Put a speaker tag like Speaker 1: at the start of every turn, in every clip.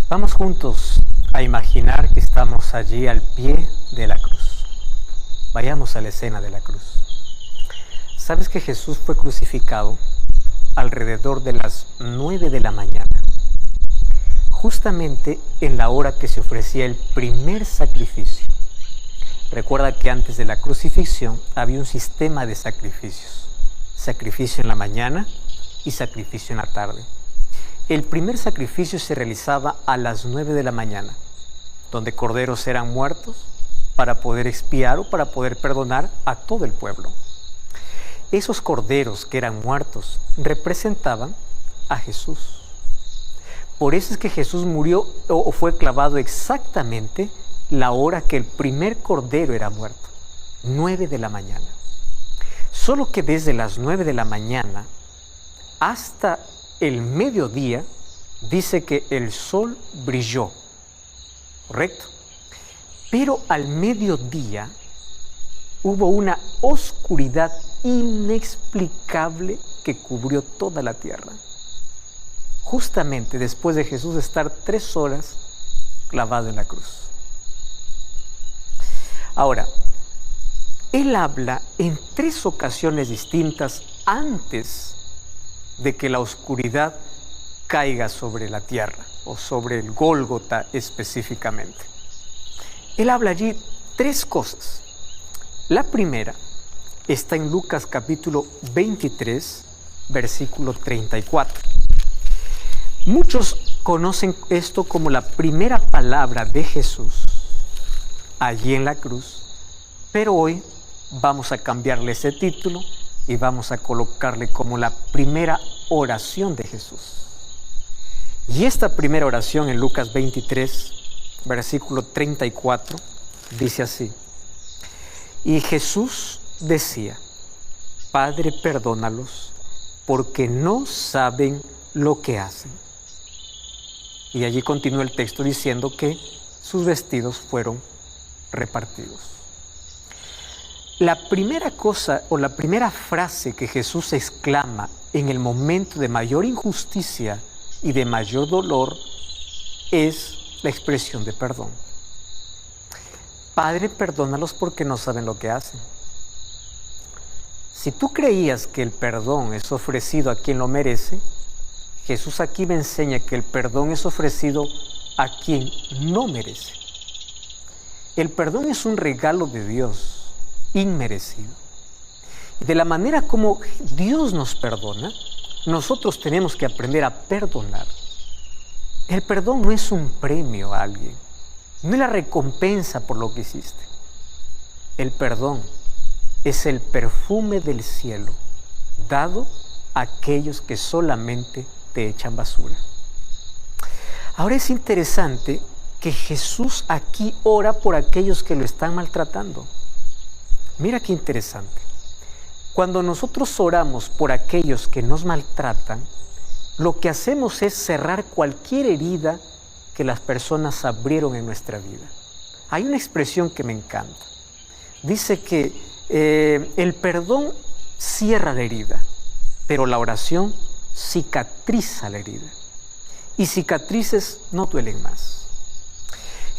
Speaker 1: Vamos juntos a imaginar que estamos allí al pie de la cruz. Vayamos a la escena de la cruz. ¿Sabes que Jesús fue crucificado alrededor de las 9 de la mañana? Justamente en la hora que se ofrecía el primer sacrificio. Recuerda que antes de la crucifixión había un sistema de sacrificios. Sacrificio en la mañana y sacrificio en la tarde. El primer sacrificio se realizaba a las 9 de la mañana, donde corderos eran muertos para poder expiar o para poder perdonar a todo el pueblo. Esos corderos que eran muertos representaban a Jesús. Por eso es que Jesús murió o fue clavado exactamente la hora que el primer cordero era muerto, 9 de la mañana. Solo que desde las 9 de la mañana hasta el mediodía dice que el sol brilló, ¿correcto? Pero al mediodía hubo una oscuridad inexplicable que cubrió toda la tierra. Justamente después de Jesús estar 3 horas clavado en la cruz. Ahora, él habla en 3 ocasiones distintas antes de que la oscuridad caiga sobre la tierra o sobre el Gólgota específicamente. Él habla allí 3 cosas. La primera está en Lucas capítulo 23, versículo 34. Muchos conocen esto como la primera palabra de Jesús allí en la cruz, pero hoy vamos a cambiarle ese título y vamos a colocarle como la primera oración de Jesús. Y esta primera oración en Lucas 23, versículo 34, dice así: y Jesús decía, Padre, perdónalos, porque no saben lo que hacen. Y allí continúa el texto diciendo que sus vestidos fueron repartidos. La primera cosa o la primera frase que Jesús exclama en el momento de mayor injusticia y de mayor dolor es la expresión de perdón. Padre, perdónalos porque no saben lo que hacen. Si tú creías que el perdón es ofrecido a quien lo merece, Jesús aquí me enseña que el perdón es ofrecido a quien no merece. El perdón es un regalo de Dios, inmerecido. Y de la manera como Dios nos perdona, nosotros tenemos que aprender a perdonar. El perdón no es un premio a alguien, no es la recompensa por lo que hiciste. El perdón es el perfume del cielo dado a aquellos que solamente te echan basura. Ahora es interesante que Jesús aquí ora por aquellos que lo están maltratando. Mira qué interesante. Cuando nosotros oramos por aquellos que nos maltratan, lo que hacemos es cerrar cualquier herida que las personas abrieron en nuestra vida. Hay una expresión que me encanta. Dice que el perdón cierra la herida, pero la oración cicatriza la herida. Y cicatrices no duelen más.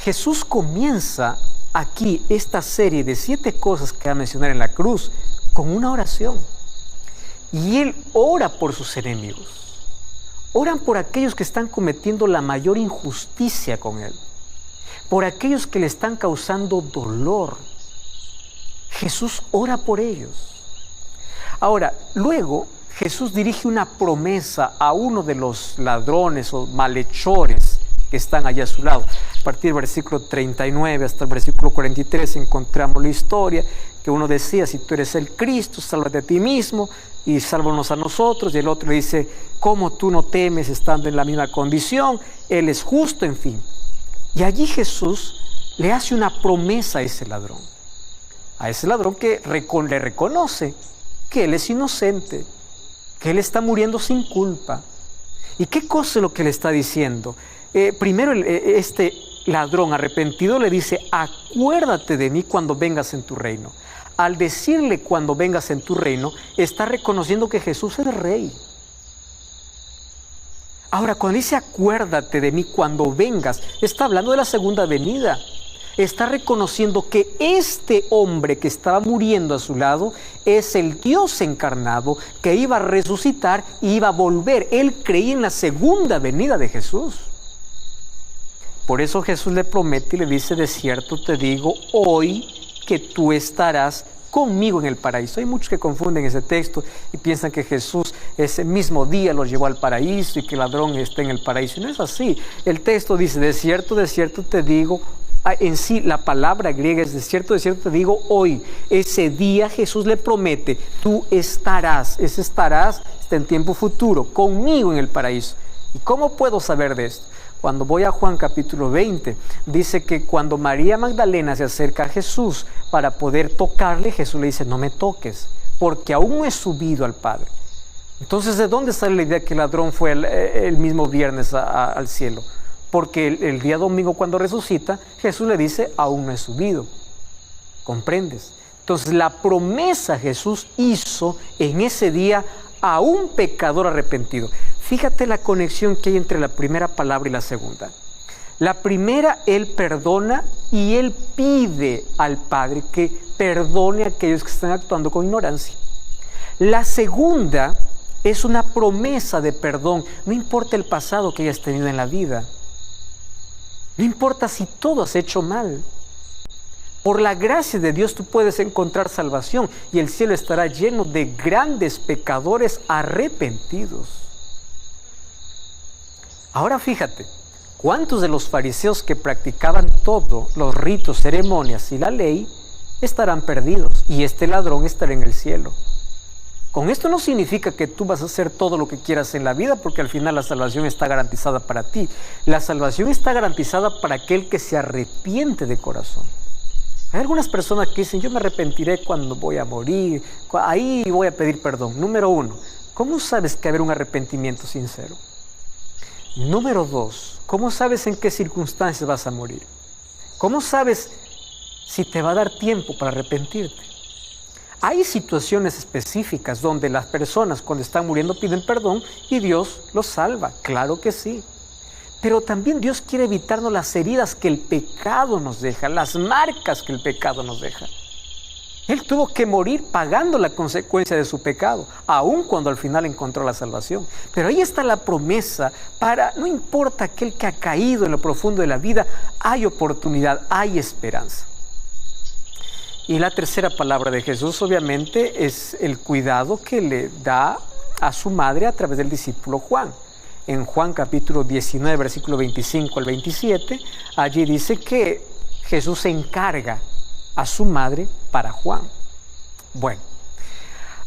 Speaker 1: Jesús comienza aquí esta serie de 7 cosas que va a mencionar en la cruz con una oración. Y Él ora por sus enemigos. Oran por aquellos que están cometiendo la mayor injusticia con Él. Por aquellos que le están causando dolor. Jesús ora por ellos. Ahora, luego Jesús dirige una promesa a uno de los ladrones o malhechores que están allá a su lado. A partir del versículo 39 hasta el versículo 43 encontramos la historia que uno decía, si tú eres el Cristo, sálvate a ti mismo y sálvanos a nosotros. Y el otro le dice, ¿cómo tú no temes estando en la misma condición? Él es justo, en fin. Y allí Jesús le hace una promesa a ese ladrón que le reconoce que él es inocente, que él está muriendo sin culpa. ¿Y qué cosa es lo que le está diciendo? Primero este ladrón arrepentido le dice, acuérdate de mí cuando vengas en tu reino. Al decirle cuando vengas en tu reino, está reconociendo que Jesús es rey. Ahora, cuando dice acuérdate de mí cuando vengas, está hablando de la segunda venida. Está reconociendo que este hombre que estaba muriendo a su lado es el Dios encarnado que iba a resucitar y iba a volver. Él creía en la segunda venida de Jesús. Por eso Jesús le promete y le dice, de cierto te digo, hoy que tú estarás conmigo en el paraíso. Hay muchos que confunden ese texto y piensan que Jesús ese mismo día los llevó al paraíso y que el ladrón está en el paraíso. Y no es así. El texto dice, de cierto te digo. En sí, la palabra griega es de cierto te digo hoy. Ese día Jesús le promete, tú estarás, ese estarás está en tiempo futuro, conmigo en el paraíso. ¿Y cómo puedo saber de esto? Cuando voy a Juan capítulo 20, dice que cuando María Magdalena se acerca a Jesús para poder tocarle, Jesús le dice, no me toques, porque aún no he subido al Padre. Entonces, ¿de dónde sale la idea que el ladrón fue el mismo viernes al cielo? Porque el día domingo cuando resucita, Jesús le dice, aún no he subido. ¿Comprendes? Entonces la promesa Jesús hizo en ese día a un pecador arrepentido. Fíjate la conexión que hay entre la primera palabra y la segunda. La primera, Él perdona y Él pide al Padre que perdone a aquellos que están actuando con ignorancia. La segunda es una promesa de perdón. No importa el pasado que hayas tenido en la vida. No importa si todo has hecho mal. Por la gracia de Dios tú puedes encontrar salvación y el cielo estará lleno de grandes pecadores arrepentidos. Ahora fíjate, ¿cuántos de los fariseos que practicaban todo, los ritos, ceremonias y la ley, estarán perdidos? Y este ladrón estará en el cielo. Con esto no significa que tú vas a hacer todo lo que quieras en la vida, porque al final la salvación está garantizada para ti. La salvación está garantizada para aquel que se arrepiente de corazón. Hay algunas personas que dicen, yo me arrepentiré cuando voy a morir, ahí voy a pedir perdón. Número 1, ¿cómo sabes que habrá un arrepentimiento sincero? Número 2, ¿cómo sabes en qué circunstancias vas a morir? ¿Cómo sabes si te va a dar tiempo para arrepentirte? Hay situaciones específicas donde las personas cuando están muriendo piden perdón y Dios los salva, claro que sí. Pero también Dios quiere evitarnos las heridas que el pecado nos deja, las marcas que el pecado nos deja. Él tuvo que morir pagando la consecuencia de su pecado, aun cuando al final encontró la salvación. Pero ahí está la promesa para, no importa aquel que ha caído en lo profundo de la vida, hay oportunidad, hay esperanza. Y la tercera palabra de Jesús, obviamente, es el cuidado que le da a su madre a través del discípulo Juan. En Juan capítulo 19, versículo 25 al 27, allí dice que Jesús se encarga a su madre para Juan. Bueno,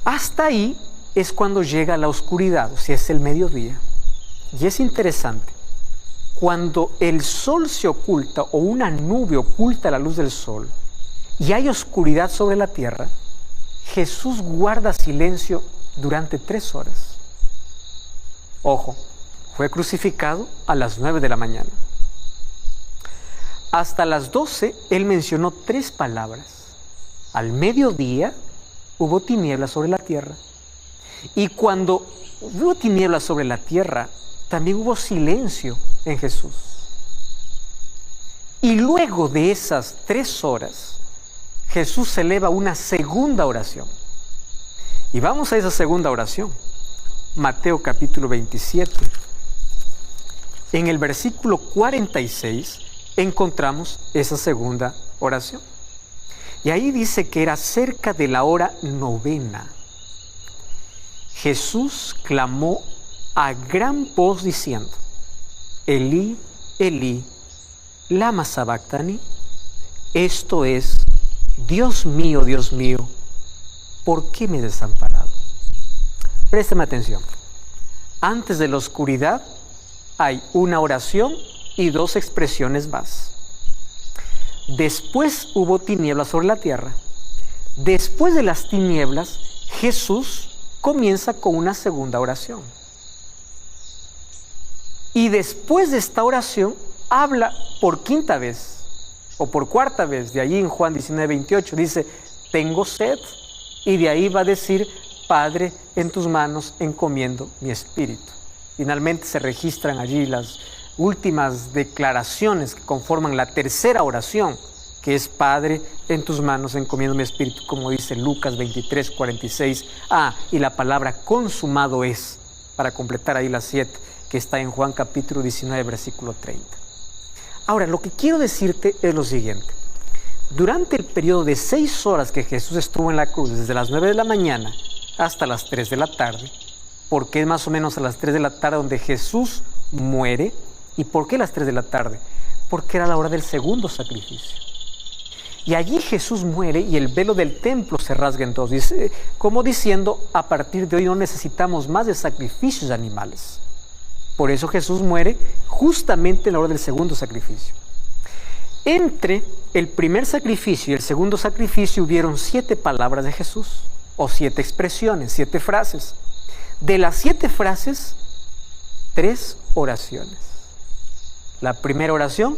Speaker 1: hasta ahí es cuando llega la oscuridad, o sea, es el mediodía. Y es interesante, cuando el sol se oculta o una nube oculta la luz del sol, y hay oscuridad sobre la tierra, Jesús guarda silencio durante 3 horas. Ojo, fue crucificado a las 9 de la mañana. Hasta las 12, Él mencionó 3 palabras. Al mediodía hubo tinieblas sobre la tierra. Y cuando hubo tinieblas sobre la tierra, también hubo silencio en Jesús. Y luego de esas 3 horas, Jesús eleva una segunda oración. Y vamos a esa segunda oración. Mateo capítulo 27. En el versículo 46 encontramos esa segunda oración. Y ahí dice que era cerca de la hora 9. Jesús clamó a gran voz diciendo, Elí, Elí, lama sabactani. Esto es, Dios mío, ¿por qué me has desamparado? Préstame atención. Antes de la oscuridad hay una oración y 2 expresiones más. Después hubo tinieblas sobre la tierra. Después de las tinieblas, Jesús comienza con una segunda oración. Y después de esta oración, habla por 5ª vez, o por 4ª vez. De allí en Juan 19:28 dice, tengo sed. Y de ahí va a decir, Padre, en tus manos encomiendo mi espíritu. Finalmente se registran allí las últimas declaraciones que conforman la tercera oración, que es: Padre, en tus manos encomiendo mi espíritu, como dice Lucas 23, 46. Y la palabra consumado es, para completar ahí las 7, que está en Juan capítulo 19, versículo 30. Ahora, lo que quiero decirte es lo siguiente. Durante el periodo de 6 horas que Jesús estuvo en la cruz, desde las 9 de la mañana hasta las 3 de la tarde, porque es más o menos a las 3 de la tarde donde Jesús muere. ¿Y por qué las 3 de la tarde? Porque era la hora del segundo sacrificio. Y allí Jesús muere y el velo del templo se rasga en dos, como diciendo: a partir de hoy no necesitamos más de sacrificios animales. Por eso Jesús muere justamente en la hora del segundo sacrificio. Entre el primer sacrificio y el segundo sacrificio hubieron 7 palabras de Jesús, o 7 expresiones, 7 frases. De las 7 frases, 3 oraciones. La primera oración: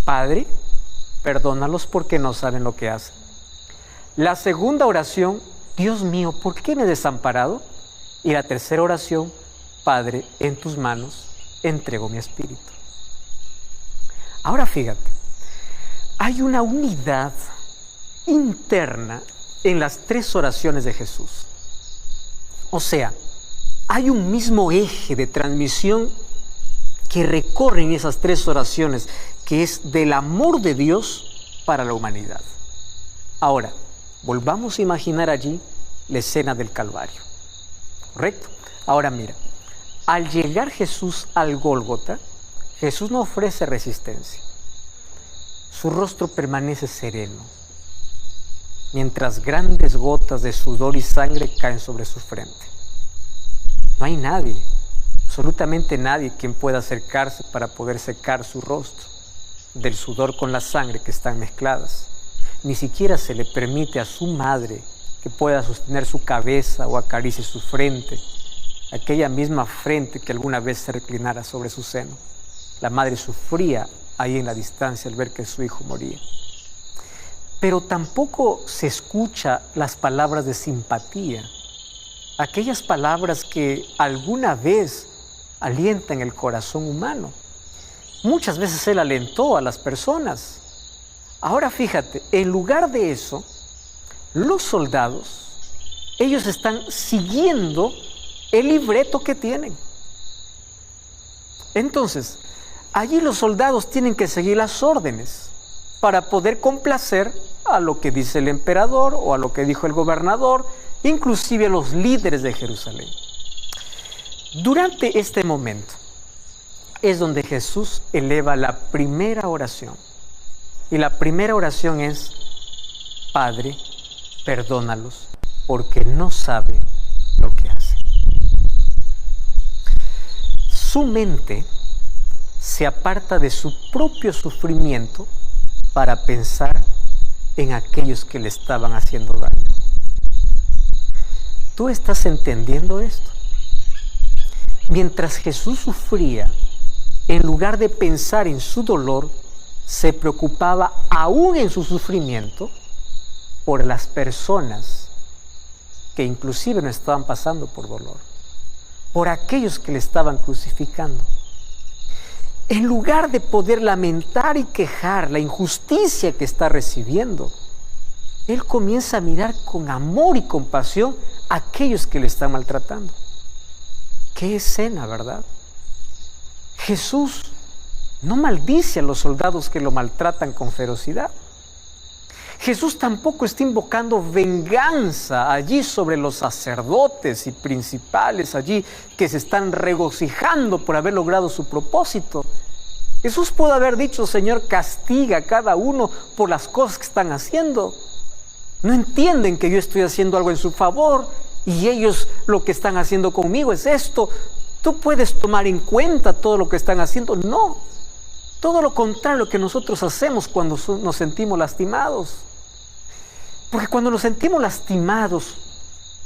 Speaker 1: Padre, perdónalos porque no saben lo que hacen. La segunda oración: Dios mío, ¿por qué me has desamparado? Y la tercera oración: Padre, en tus manos entrego mi espíritu. Ahora fíjate, hay una unidad interna en las 3 oraciones de Jesús. O sea, hay un mismo eje de transmisión que recorren esas 3 oraciones, que es del amor de Dios para la humanidad. Ahora, volvamos a imaginar allí la escena del Calvario. ¿Correcto? Ahora mira, al llegar Jesús al Gólgota, Jesús no ofrece resistencia. Su rostro permanece sereno, mientras grandes gotas de sudor y sangre caen sobre su frente. No hay nadie, absolutamente nadie, quien pueda acercarse para poder secar su rostro del sudor con la sangre que están mezcladas. Ni siquiera se le permite a su madre que pueda sostener su cabeza o acaricie su frente, aquella misma frente que alguna vez se reclinara sobre su seno. La madre sufría ahí en la distancia al ver que su hijo moría. Pero tampoco se escucha las palabras de simpatía, aquellas palabras que alguna vez alientan el corazón humano. Muchas veces Él alentó a las personas. Ahora fíjate, en lugar de eso, los soldados, ellos están siguiendo el libreto que tienen. Entonces, allí los soldados tienen que seguir las órdenes para poder complacer a lo que dice el emperador o a lo que dijo el gobernador, inclusive a los líderes de Jerusalén. Durante este momento es donde Jesús eleva la primera oración. Y la primera oración es: Padre, perdónalos, porque no saben lo que hacen. Su mente se aparta de su propio sufrimiento para pensar en aquellos que le estaban haciendo daño. ¿Tú estás entendiendo esto? Mientras Jesús sufría, en lugar de pensar en su dolor, se preocupaba aún en su sufrimiento por las personas que inclusive no estaban pasando por dolor, por aquellos que le estaban crucificando. En lugar de poder lamentar y quejar la injusticia que está recibiendo, Él comienza a mirar con amor y compasión a aquellos que le están maltratando. ¡Qué escena!, ¿verdad? Jesús no maldice a los soldados que lo maltratan con ferocidad. Jesús tampoco está invocando venganza allí sobre los sacerdotes y principales allí que se están regocijando por haber logrado su propósito. Jesús pudo haber dicho: Señor, castiga a cada uno por las cosas que están haciendo. No entienden que yo estoy haciendo algo en su favor y ellos lo que están haciendo conmigo es esto. ¿Tú puedes tomar en cuenta todo lo que están haciendo? No. Todo lo contrario que nosotros hacemos cuando nos sentimos lastimados. Porque cuando nos sentimos lastimados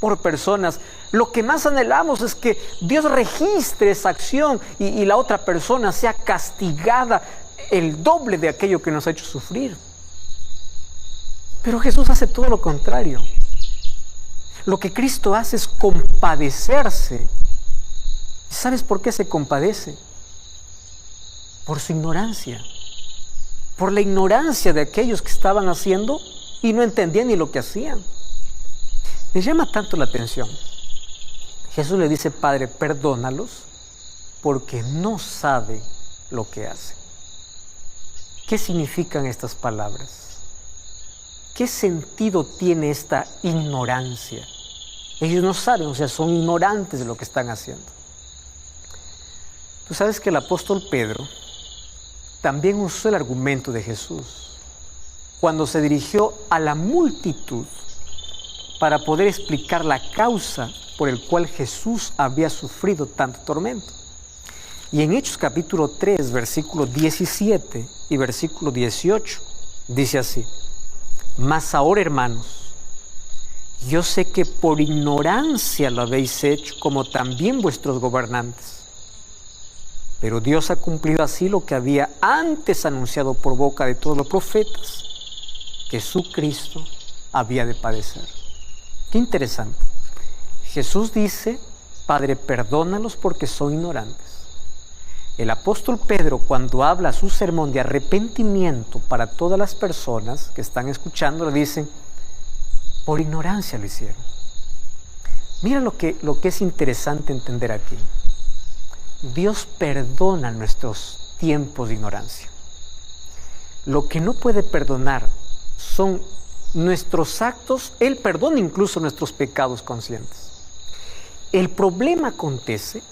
Speaker 1: por personas, lo que más anhelamos es que Dios registre esa acción y la otra persona sea castigada el doble de aquello que nos ha hecho sufrir. Pero Jesús hace todo lo contrario. Lo que Cristo hace es compadecerse, ¿Y sabes por qué se compadece? Por su ignorancia, por la ignorancia de aquellos que estaban haciendo y no entendían ni lo que hacían. Me llama tanto la atención. Jesús le dice: Padre, perdónalos porque no saben lo que hacen. ¿Qué significan estas palabras? ¿Qué sentido tiene esta ignorancia? Ellos no saben, o sea, son ignorantes de lo que están haciendo. Tú sabes que el apóstol Pedro también usó el argumento de Jesús cuando se dirigió a la multitud para poder explicar la causa por el cual Jesús había sufrido tanto tormento. Y en Hechos capítulo 3, versículo 17 y versículo 18, dice así: Mas ahora, hermanos, yo sé que por ignorancia lo habéis hecho, como también vuestros gobernantes. Pero Dios ha cumplido así lo que había antes anunciado por boca de todos los profetas, que su Cristo había de padecer. Qué interesante. Jesús dice: Padre, perdónalos porque son ignorantes. El apóstol Pedro, cuando habla su sermón de arrepentimiento para todas las personas que están escuchando, le dicen: por ignorancia lo hicieron. Mira lo que es interesante entender aquí. Dios perdona nuestros tiempos de ignorancia. Lo que no puede perdonar son nuestros actos. Él perdona incluso nuestros pecados conscientes. El problema acontece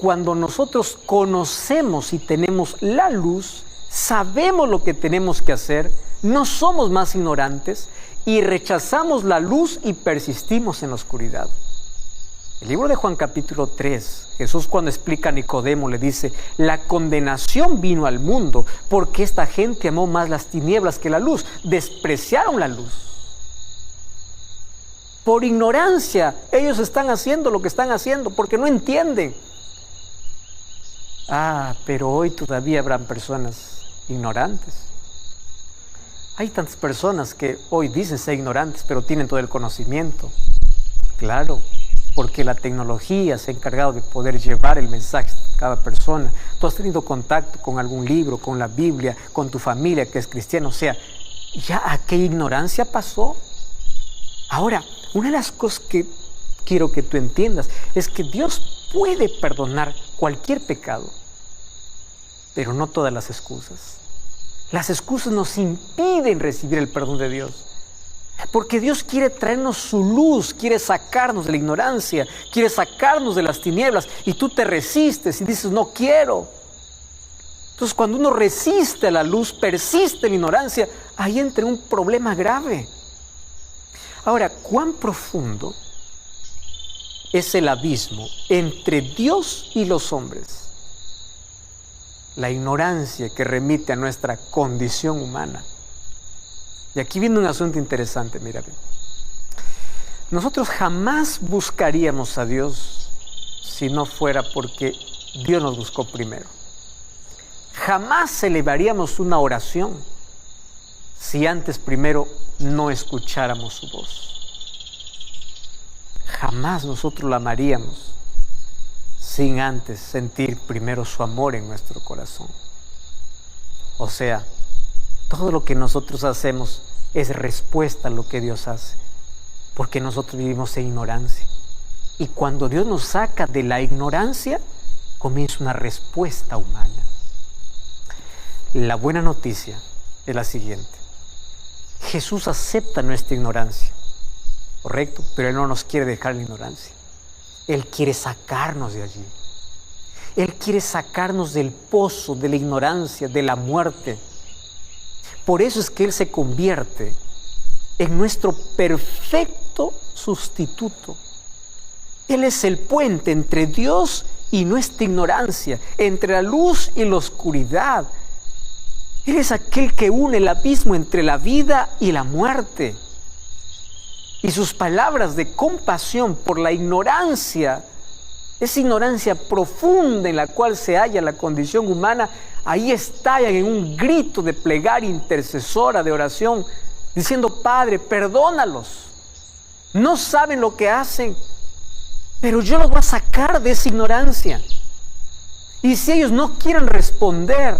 Speaker 1: cuando nosotros conocemos y tenemos la luz, sabemos lo que tenemos que hacer, no somos más ignorantes y rechazamos la luz y persistimos en la oscuridad. El libro de Juan capítulo 3, Jesús cuando explica a Nicodemo le dice: la condenación vino al mundo porque esta gente amó más las tinieblas que la luz, despreciaron la luz. Por ignorancia ellos están haciendo lo que están haciendo porque no entienden. Pero hoy todavía habrán personas ignorantes. Hay tantas personas que hoy dicen ser ignorantes, pero tienen todo el conocimiento. Claro, porque la tecnología se ha encargado de poder llevar el mensaje a cada persona. Tú has tenido contacto con algún libro, con la Biblia, con tu familia que es cristiana. O sea, ya aquella ignorancia pasó. Ahora, una de las cosas que quiero que tú entiendas es que Dios puede perdonar cualquier pecado, pero no todas las excusas. Las excusas nos impiden recibir el perdón de Dios. Porque Dios quiere traernos su luz, quiere sacarnos de la ignorancia, quiere sacarnos de las tinieblas, y tú te resistes y dices: no quiero. Entonces, cuando uno resiste a la luz, persiste en la ignorancia, ahí entra un problema grave. Ahora, ¿cuán profundo es el abismo entre Dios y los hombres? La ignorancia que remite a nuestra condición humana. Y aquí viene un asunto interesante, mira bien. Nosotros jamás buscaríamos a Dios si no fuera porque Dios nos buscó primero. Jamás elevaríamos una oración si antes primero no escucháramos su voz. Jamás nosotros la amaríamos sin antes sentir primero su amor en nuestro corazón. O sea, todo lo que nosotros hacemos es respuesta a lo que Dios hace, porque nosotros vivimos en ignorancia. Y cuando Dios nos saca de la ignorancia, comienza una respuesta humana. La buena noticia es la siguiente: Jesús acepta nuestra ignorancia, ¿correcto? Pero Él no nos quiere dejar en la ignorancia. Él quiere sacarnos de allí. Él quiere sacarnos del pozo, de la ignorancia, de la muerte. Por eso es que Él se convierte en nuestro perfecto sustituto. Él es el puente entre Dios y nuestra ignorancia, entre la luz y la oscuridad. Él es aquel que une el abismo entre la vida y la muerte. Y sus palabras de compasión por la ignorancia, esa ignorancia profunda en la cual se halla la condición humana, ahí estallan en un grito de plegaria intercesora, de oración, diciendo: Padre, perdónalos. No saben lo que hacen, pero yo los voy a sacar de esa ignorancia. Y si ellos no quieren responder,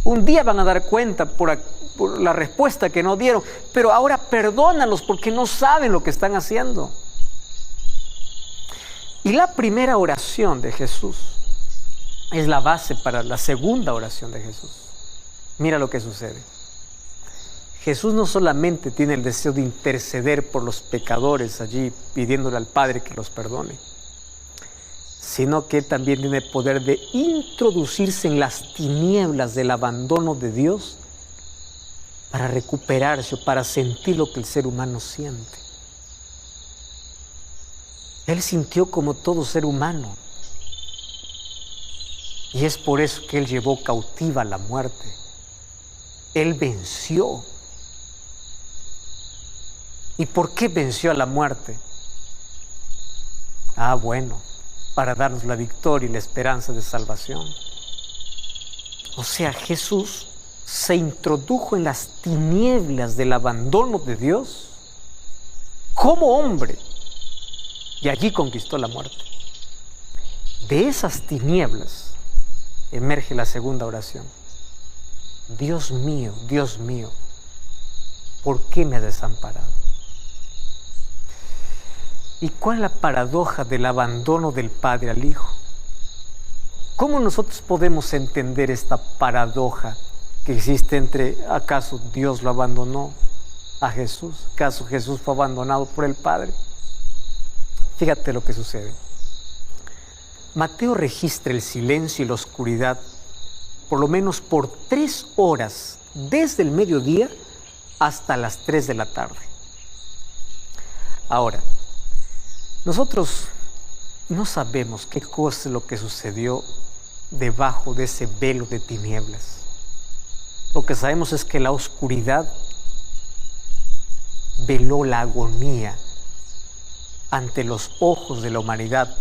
Speaker 1: un día van a dar cuenta por la respuesta que no dieron, pero ahora perdónalos porque no saben lo que están haciendo. Y la primera oración de Jesús es la base para la segunda oración de Jesús. Mira lo que sucede. Jesús no solamente tiene el deseo de interceder por los pecadores allí, pidiéndole al Padre que los perdone, sino que también tiene el poder de introducirse en las tinieblas del abandono de Dios para recuperarse o para sentir lo que el ser humano siente. Él sintió como todo ser humano. Y es por eso que Él llevó cautiva la muerte. Él venció. ¿Y por qué venció a la muerte? Bueno, para darnos la victoria y la esperanza de salvación. O sea, Jesús se introdujo en las tinieblas del abandono de Dios como hombre y allí conquistó la muerte. De esas tinieblas emerge la segunda oración. Dios mío, ¿por qué me has desamparado? ¿Y cuál es la paradoja del abandono del Padre al Hijo? ¿Cómo nosotros podemos entender esta paradoja que existe entre, acaso Dios lo abandonó a Jesús? ¿Acaso Jesús fue abandonado por el Padre? Fíjate lo que sucede. Mateo registra el silencio y la oscuridad por lo menos por 3 horas, desde el mediodía hasta las 3 de la tarde. Ahora, nosotros no sabemos qué cosa es lo que sucedió debajo de ese velo de tinieblas. Lo que sabemos es que la oscuridad veló la agonía ante los ojos de la humanidad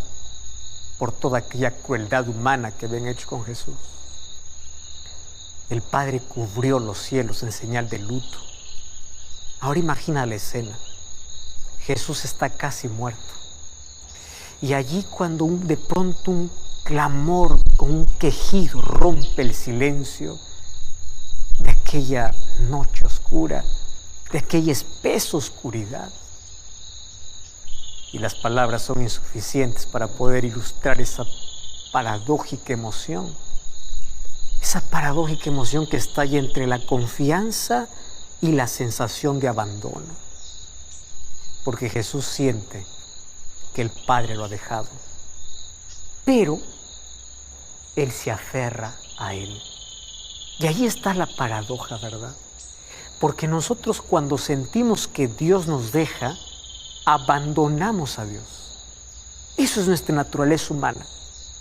Speaker 1: por toda aquella crueldad humana que habían hecho con Jesús. El Padre cubrió los cielos en señal de luto. Ahora imagina la escena. Jesús está casi muerto. Y allí cuando de pronto un clamor con un quejido rompe el silencio de aquella noche oscura, de aquella espesa oscuridad. Y las palabras son insuficientes para poder ilustrar esa paradójica emoción. Esa paradójica emoción que está ahí entre la confianza y la sensación de abandono. Porque Jesús siente que el Padre lo ha dejado. Pero Él se aferra a Él. Y ahí está la paradoja, ¿verdad? Porque nosotros cuando sentimos que Dios nos deja, abandonamos a Dios. Eso es nuestra naturaleza humana.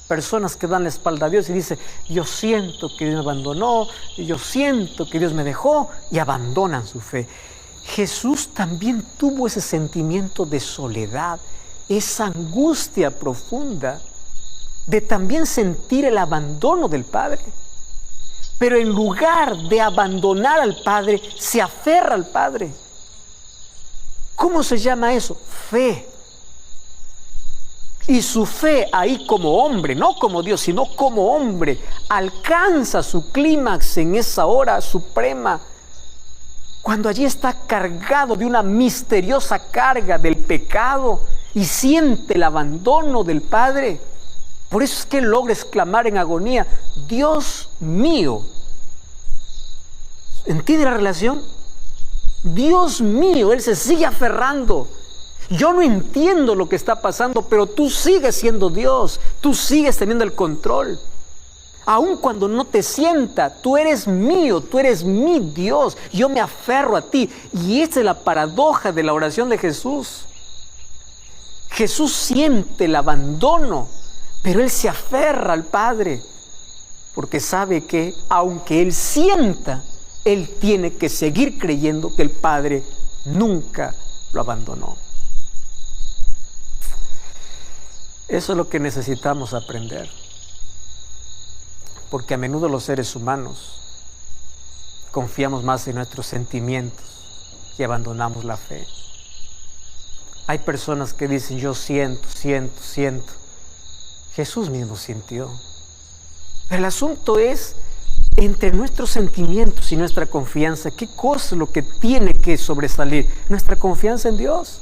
Speaker 1: Personas que dan la espalda a Dios y dicen, yo siento que Dios me abandonó, yo siento que Dios me dejó, y abandonan su fe. Jesús también tuvo ese sentimiento de soledad, esa angustia profunda de también sentir el abandono del Padre. Pero en lugar de abandonar al Padre, se aferra al Padre. ¿Cómo se llama eso? Fe. Y su fe ahí como hombre, no como Dios, sino como hombre, alcanza su clímax en esa hora suprema, cuando allí está cargado de una misteriosa carga del pecado y siente el abandono del Padre. Por eso es que él logra exclamar en agonía, Dios mío. ¿Entiende la relación? Dios mío, él se sigue aferrando. Yo no entiendo lo que está pasando, pero tú sigues siendo Dios, tú sigues teniendo el control. Aun cuando no te sienta, tú eres mío, tú eres mi Dios, yo me aferro a ti. Y esta es la paradoja de la oración de Jesús. Jesús siente el abandono, pero Él se aferra al Padre, porque sabe que aunque Él sienta, Él tiene que seguir creyendo que el Padre nunca lo abandonó. Eso es lo que necesitamos aprender, porque a menudo los seres humanos confiamos más en nuestros sentimientos y abandonamos la fe. Hay personas que dicen, yo siento. Jesús mismo sintió. Pero el asunto es entre nuestros sentimientos y nuestra confianza. ¿Qué cosa es lo que tiene que sobresalir? Nuestra confianza en Dios.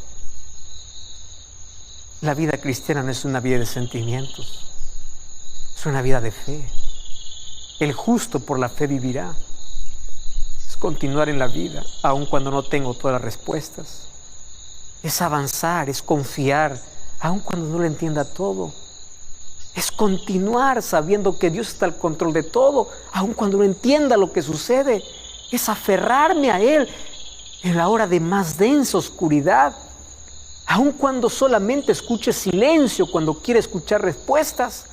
Speaker 1: La vida cristiana no es una vida de sentimientos, es una vida de fe. El justo por la fe vivirá. Es continuar en la vida, aun cuando no tengo todas las respuestas. Es avanzar, es confiar, aun cuando no lo entienda todo. Es continuar sabiendo que Dios está al control de todo, aun cuando no entienda lo que sucede. Es aferrarme a Él en la hora de más densa oscuridad, aun cuando solamente escuche silencio, cuando quiere escuchar respuestas.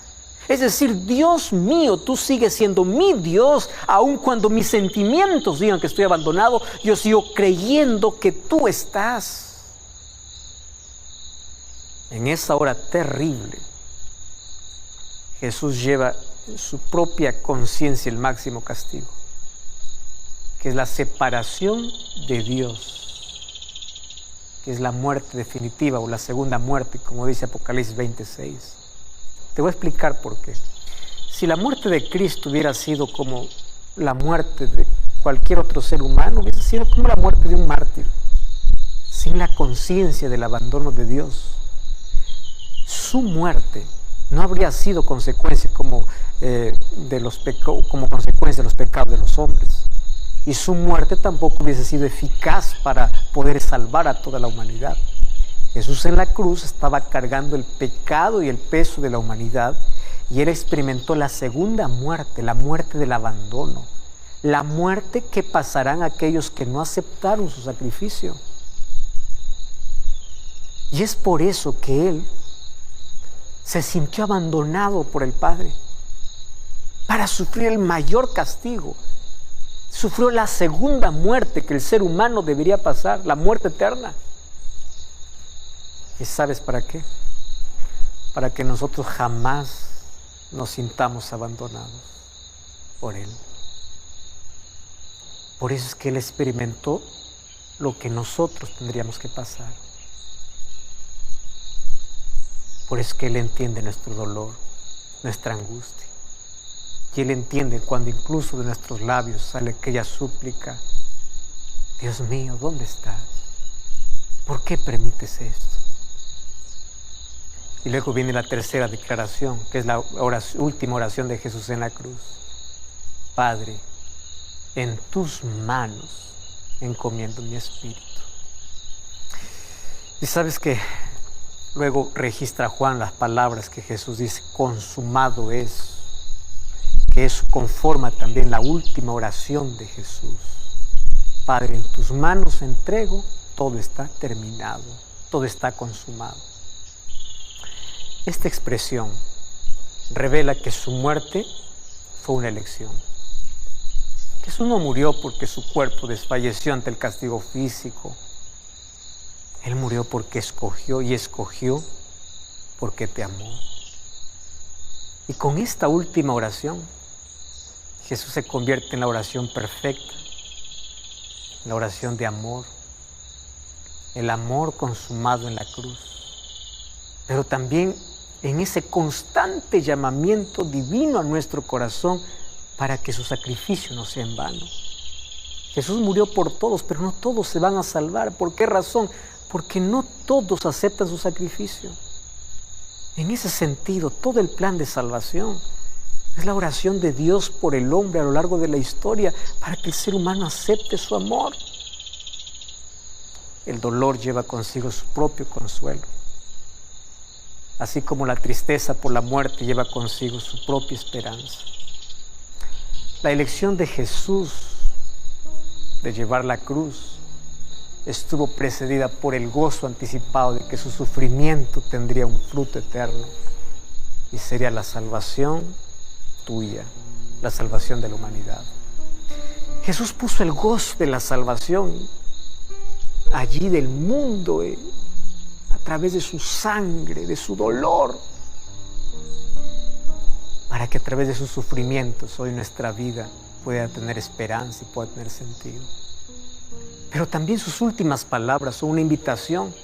Speaker 1: Es decir, Dios mío, tú sigues siendo mi Dios, aun cuando mis sentimientos digan que estoy abandonado, yo sigo creyendo que tú estás. En esa hora terrible, Jesús lleva en su propia conciencia el máximo castigo, que es la separación de Dios, que es la muerte definitiva o la segunda muerte, como dice Apocalipsis 26. Te voy a explicar por qué. Si la muerte de Cristo hubiera sido como la muerte de cualquier otro ser humano, hubiera sido como la muerte de un mártir, sin la conciencia del abandono de Dios. Su muerte no habría sido consecuencia como consecuencia de los pecados de los hombres. Y su muerte tampoco hubiese sido eficaz para poder salvar a toda la humanidad. Jesús en la cruz estaba cargando el pecado y el peso de la humanidad, y Él experimentó la segunda muerte, la muerte del abandono, la muerte que pasarán aquellos que no aceptaron su sacrificio. Y es por eso que Él se sintió abandonado por el Padre para sufrir el mayor castigo. Sufrió la segunda muerte que el ser humano debería pasar, la muerte eterna. ¿Y sabes para qué? Para que nosotros jamás nos sintamos abandonados por Él. Por eso es que Él experimentó lo que nosotros tendríamos que pasar. Por eso es que Él entiende nuestro dolor, nuestra angustia. Y Él entiende cuando incluso de nuestros labios sale aquella súplica: Dios mío, ¿dónde estás? ¿Por qué permites esto? Y luego viene la tercera declaración, que es la última oración de Jesús en la cruz. Padre, en tus manos encomiendo mi espíritu. Y sabes que luego registra Juan las palabras que Jesús dice: consumado es, que eso conforma también la última oración de Jesús. Padre, en tus manos entrego, todo está terminado, todo está consumado. Esta expresión revela que su muerte fue una elección. Jesús no murió porque su cuerpo desfalleció ante el castigo físico. Él murió porque escogió, y escogió porque te amó. Y con esta última oración, Jesús se convierte en la oración perfecta, la oración de amor, el amor consumado en la cruz, pero también en ese constante llamamiento divino a nuestro corazón para que su sacrificio no sea en vano. Jesús murió por todos, pero no todos se van a salvar. ¿Por qué razón? Porque no todos aceptan su sacrificio. En ese sentido, todo el plan de salvación es la oración de Dios por el hombre a lo largo de la historia para que el ser humano acepte su amor. El dolor lleva consigo su propio consuelo, así como la tristeza por la muerte lleva consigo su propia esperanza. La elección de Jesús de llevar la cruz estuvo precedida por el gozo anticipado de que su sufrimiento tendría un fruto eterno y sería la salvación tuya, la salvación de la humanidad. Jesús puso el gozo de la salvación allí del mundo, a través de su sangre, de su dolor, para que a través de sus sufrimientos hoy nuestra vida pueda tener esperanza y pueda tener sentido. Pero también sus últimas palabras son una invitación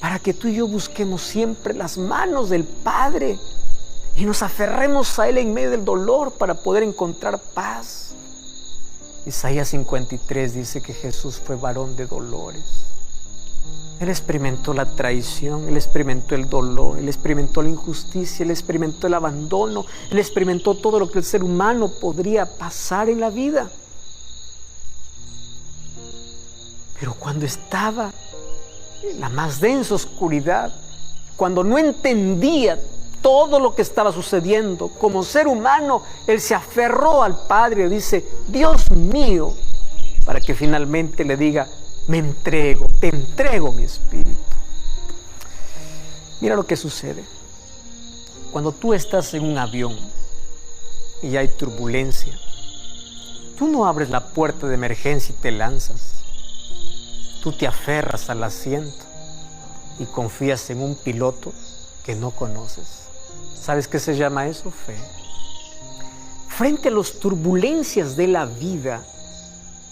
Speaker 1: para que tú y yo busquemos siempre las manos del Padre y nos aferremos a Él en medio del dolor para poder encontrar paz. Isaías 53 dice que Jesús fue varón de dolores. Él experimentó la traición, Él experimentó el dolor, Él experimentó la injusticia, Él experimentó el abandono, Él experimentó todo lo que el ser humano podría pasar en la vida. Pero cuando estaba en la más densa oscuridad, cuando no entendía todo lo que estaba sucediendo, como ser humano, Él se aferró al Padre y dice, Dios mío, para que finalmente le diga, me entrego, te entrego mi espíritu. Mira lo que sucede. Cuando tú estás en un avión y hay turbulencia, tú no abres la puerta de emergencia y te lanzas. Tú te aferras al asiento y confías en un piloto que no conoces. ¿Sabes qué se llama eso? Fe. Frente a las turbulencias de la vida,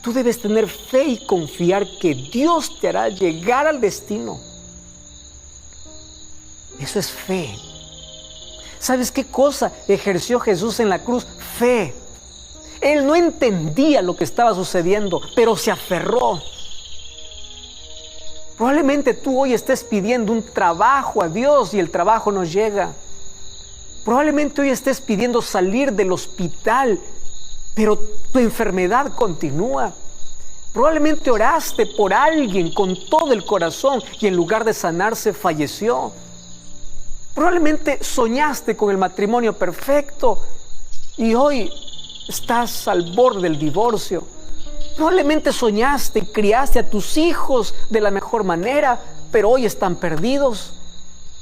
Speaker 1: tú debes tener fe y confiar que Dios te hará llegar al destino. Eso es fe. ¿Sabes qué cosa ejerció Jesús en la cruz? Fe. Él no entendía lo que estaba sucediendo, pero se aferró. Probablemente tú hoy estés pidiendo un trabajo a Dios y el trabajo no llega. Probablemente hoy estés pidiendo salir del hospital, pero tu enfermedad continúa. Probablemente oraste por alguien con todo el corazón y en lugar de sanarse falleció. Probablemente soñaste con el matrimonio perfecto y hoy estás al borde del divorcio. Probablemente soñaste y criaste a tus hijos de la mejor manera, pero hoy están perdidos.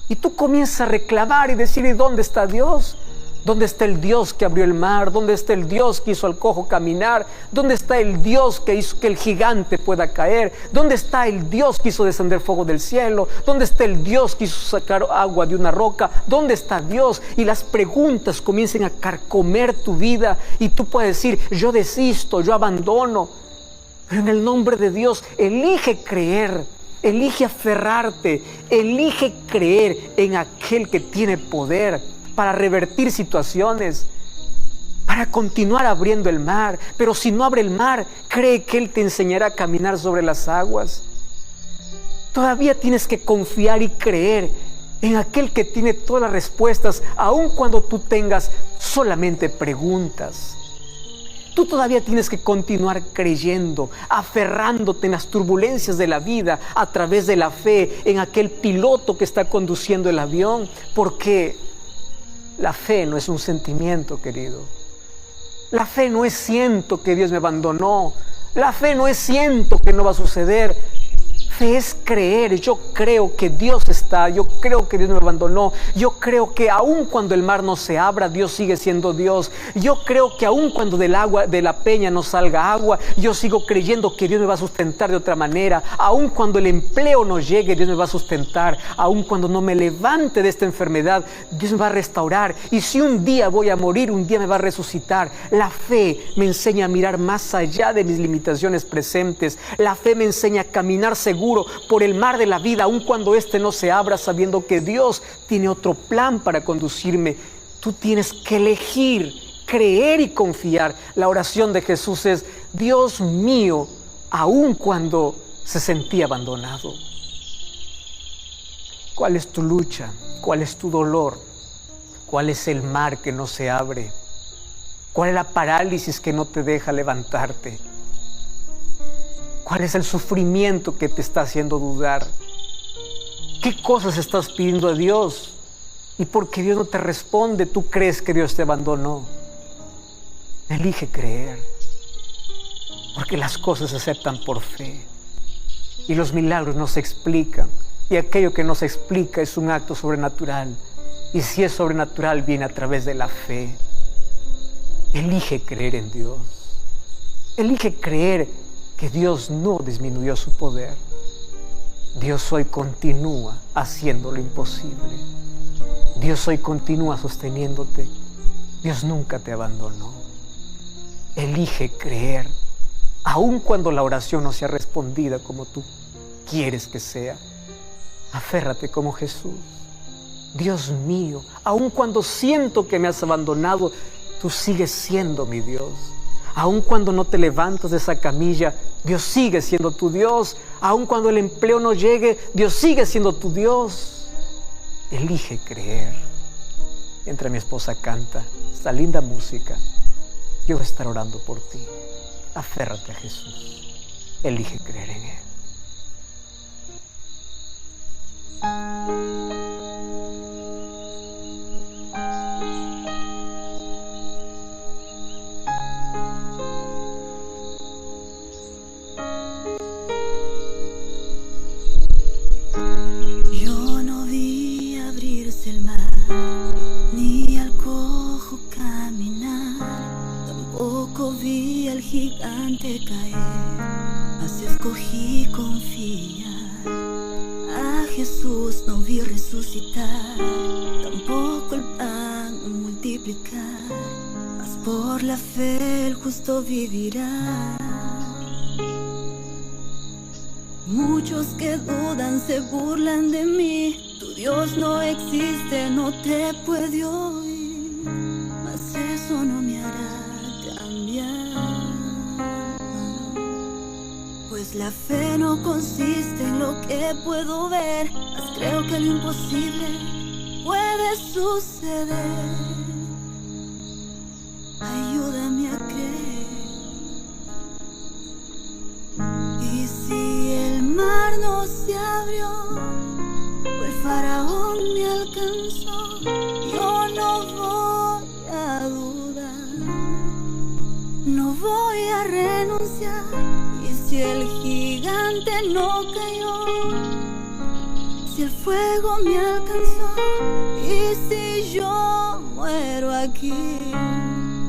Speaker 1: Y tú comienzas a reclamar y decir, ¿y dónde está Dios? ¿Dónde está el Dios que abrió el mar? ¿Dónde está el Dios que hizo al cojo caminar? ¿Dónde está el Dios que hizo que el gigante pueda caer? ¿Dónde está el Dios que hizo descender fuego del cielo? ¿Dónde está el Dios que hizo sacar agua de una roca? ¿Dónde está Dios? Y las preguntas comienzan a carcomer tu vida y tú puedes decir, yo desisto, yo abandono. Pero en el nombre de Dios, elige creer, elige aferrarte, elige creer en aquel que tiene poder para revertir situaciones, para continuar abriendo el mar. Pero si no abre el mar, cree que Él te enseñará a caminar sobre las aguas. Todavía tienes que confiar y creer en aquel que tiene todas las respuestas, aun cuando tú tengas solamente preguntas. Tú todavía tienes que continuar creyendo, aferrándote en las turbulencias de la vida a través de la fe en aquel piloto que está conduciendo el avión, porque la fe no es un sentimiento, querido. La fe no es siento que Dios me abandonó. La fe no es siento que no va a suceder. Fe es creer. Yo creo que Dios está. Yo creo que Dios me abandonó. Yo creo que aun cuando el mar no se abra, Dios sigue siendo Dios. Yo creo que aun cuando del agua, de la peña no salga agua, yo sigo creyendo que Dios me va a sustentar de otra manera. Aun cuando el empleo no llegue, Dios me va a sustentar. Aun cuando no me levante de esta enfermedad, Dios me va a restaurar. Y si un día voy a morir, un día me va a resucitar. La fe me enseña a mirar más allá de mis limitaciones presentes. La fe me enseña a caminar seguro por el mar de la vida, aun cuando este no se abra, sabiendo que Dios tiene otro plan para conducirme. Tú tienes que elegir, creer y confiar. La oración de Jesús es, Dios mío, aun cuando se sentía abandonado. ¿Cuál es tu lucha? ¿Cuál es tu dolor? ¿Cuál es el mar que no se abre? ¿Cuál es la parálisis que no te deja levantarte? ¿Cuál es el sufrimiento que te está haciendo dudar? ¿Qué cosas estás pidiendo a Dios? Y porque Dios no te responde, tú crees que Dios te abandonó. Elige creer, porque las cosas se aceptan por fe y los milagros no se explican, y aquello que no se explica es un acto sobrenatural, y si es sobrenatural viene a través de la fe. Elige creer en Dios. Elige creer que Dios no disminuyó su poder. Dios hoy continúa haciendo lo imposible. Dios hoy continúa sosteniéndote. Dios nunca te abandonó. Elige creer, aun cuando la oración no sea respondida como tú quieres que sea. Aférrate como Jesús. Dios mío, aun cuando siento que me has abandonado, tú sigues siendo mi Dios. Aun cuando no te levantas de esa camilla, Dios sigue siendo tu Dios. Aun cuando el empleo no llegue, Dios sigue siendo tu Dios. Elige creer. Mientras mi esposa canta esta linda música, yo voy a estar orando por ti. Aférrate a Jesús. Elige creer en Él.
Speaker 2: Yo no vi abrirse el mar, ni al cojo caminar, tampoco vi al gigante caer, mas escogí confiar. A Jesús no vi resucitar, tampoco el pan multiplicar, mas por la fe el justo vivirá. Muchos que dudan se burlan de mí. Tu Dios no existe, no te puede oír, mas eso no me hará cambiar. Pues la fe no consiste en lo que puedo ver, mas creo que lo imposible puede suceder. Ayúdame a creer. Y si el mar no se abrió, o el faraón me alcanzó, yo no voy a dudar, no voy a renunciar. Y si el gigante no cayó, si el fuego me alcanzó, y si yo muero aquí,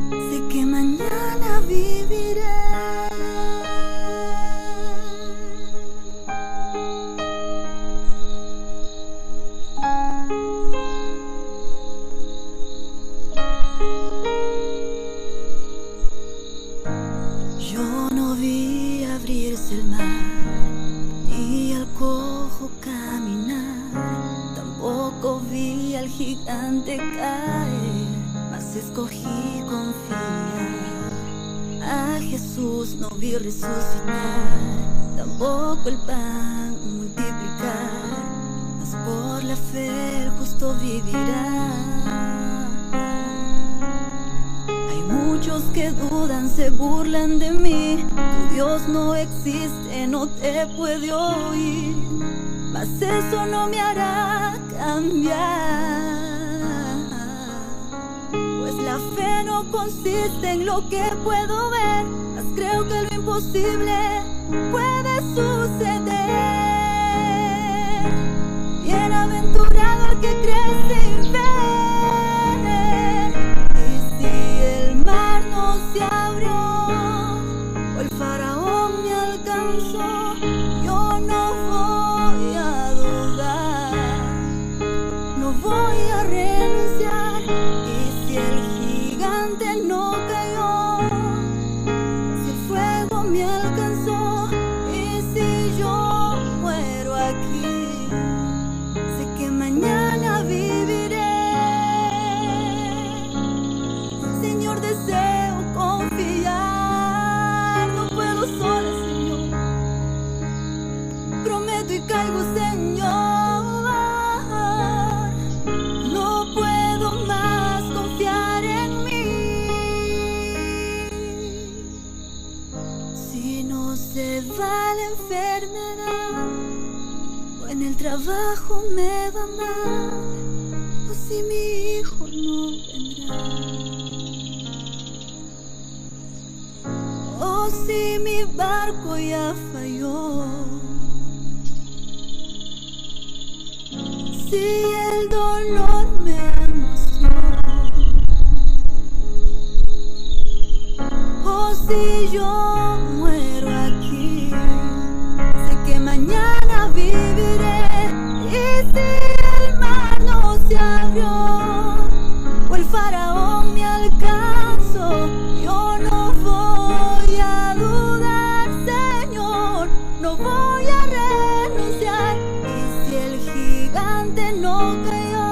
Speaker 2: sé que mañana viviré. Yo no vi abrirse el mar, ni al cojo caminar, tampoco vi al gigante caer, mas escogí confiar. A Jesús no vi resucitar, tampoco el pan multiplicar, mas por la fe el justo vivirá. Muchos que dudan se burlan de mí. Tu Dios no existe, no te puede oír, mas eso no me hará cambiar. Pues la fe no consiste en lo que puedo ver, mas creo que lo imposible puede suceder. Bienaventurado el que cree sin ver. Se abrió, o el faraón me alcanzó, yo no voy a dudar, no voy a renunciar. Y si el gigante no cayó, si el fuego me alcanzó, y si yo muero aquí, sé que mañana viviré. Señor, deseo confiar, no puedo sola, Señor. Prometo y caigo, Señor. No puedo más confiar en mí. Si no se va la enfermedad, o en el trabajo me va mal, o si mi hijo no vendrá, o si mi barco ya falló, si el dolor me angustió, o si yo muero aquí, sé que mañana viviré. Y si el mar no se abrió, o el faraón me alcanzó, yo no voy a dudar, Señor, no voy a renunciar. Y si el gigante no cayó,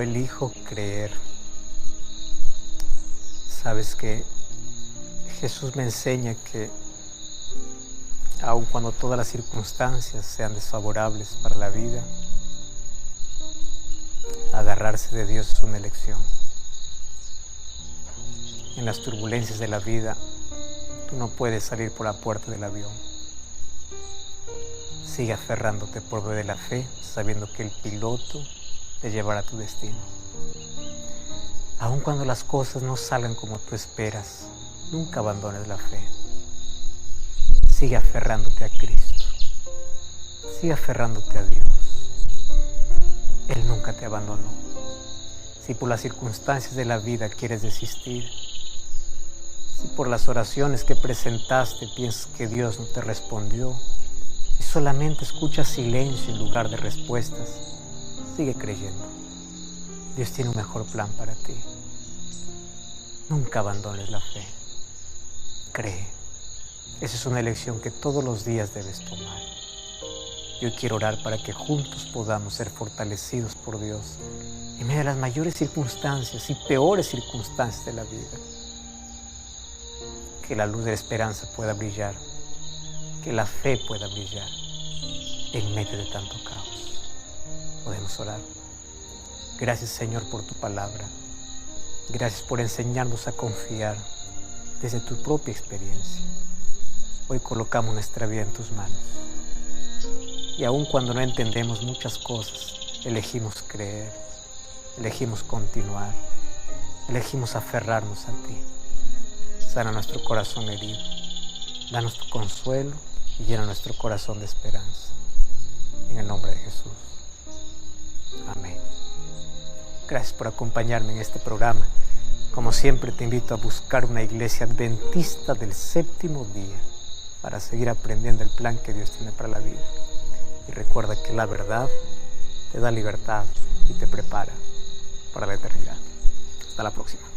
Speaker 1: elijo creer. Sabes que Jesús me enseña que aun cuando todas las circunstancias sean desfavorables para la vida, agarrarse de Dios es una elección. En las turbulencias de la vida, tú no puedes salir por la puerta del avión. Sigue aferrándote por medio de la fe, sabiendo que el piloto te llevará a tu destino. Aun cuando las cosas no salgan como tú esperas, nunca abandones la fe. Sigue aferrándote a Cristo. Sigue aferrándote a Dios. Él nunca te abandonó. Si por las circunstancias de la vida quieres desistir, si por las oraciones que presentaste piensas que Dios no te respondió, si solamente escuchas silencio en lugar de respuestas, sigue creyendo. Dios tiene un mejor plan para ti. Nunca abandones la fe. Cree. Esa es una elección que todos los días debes tomar. Yo quiero orar para que juntos podamos ser fortalecidos por Dios en medio de las mayores circunstancias y peores circunstancias de la vida. Que la luz de la esperanza pueda brillar, que la fe pueda brillar en medio de tanto caos. Podemos orar. Gracias, Señor, por tu palabra. Gracias por enseñarnos a confiar desde tu propia experiencia. Hoy colocamos nuestra vida en tus manos. Y aun cuando no entendemos muchas cosas, elegimos creer, elegimos continuar, elegimos aferrarnos a ti. Sana nuestro corazón herido, danos tu consuelo y llena nuestro corazón de esperanza. En el nombre de Jesús. Amén. Gracias por acompañarme en este programa. Como siempre, te invito a buscar una iglesia adventista del séptimo día para seguir aprendiendo el plan que Dios tiene para la vida. Y recuerda que la verdad te da libertad y te prepara para la eternidad. Hasta la próxima.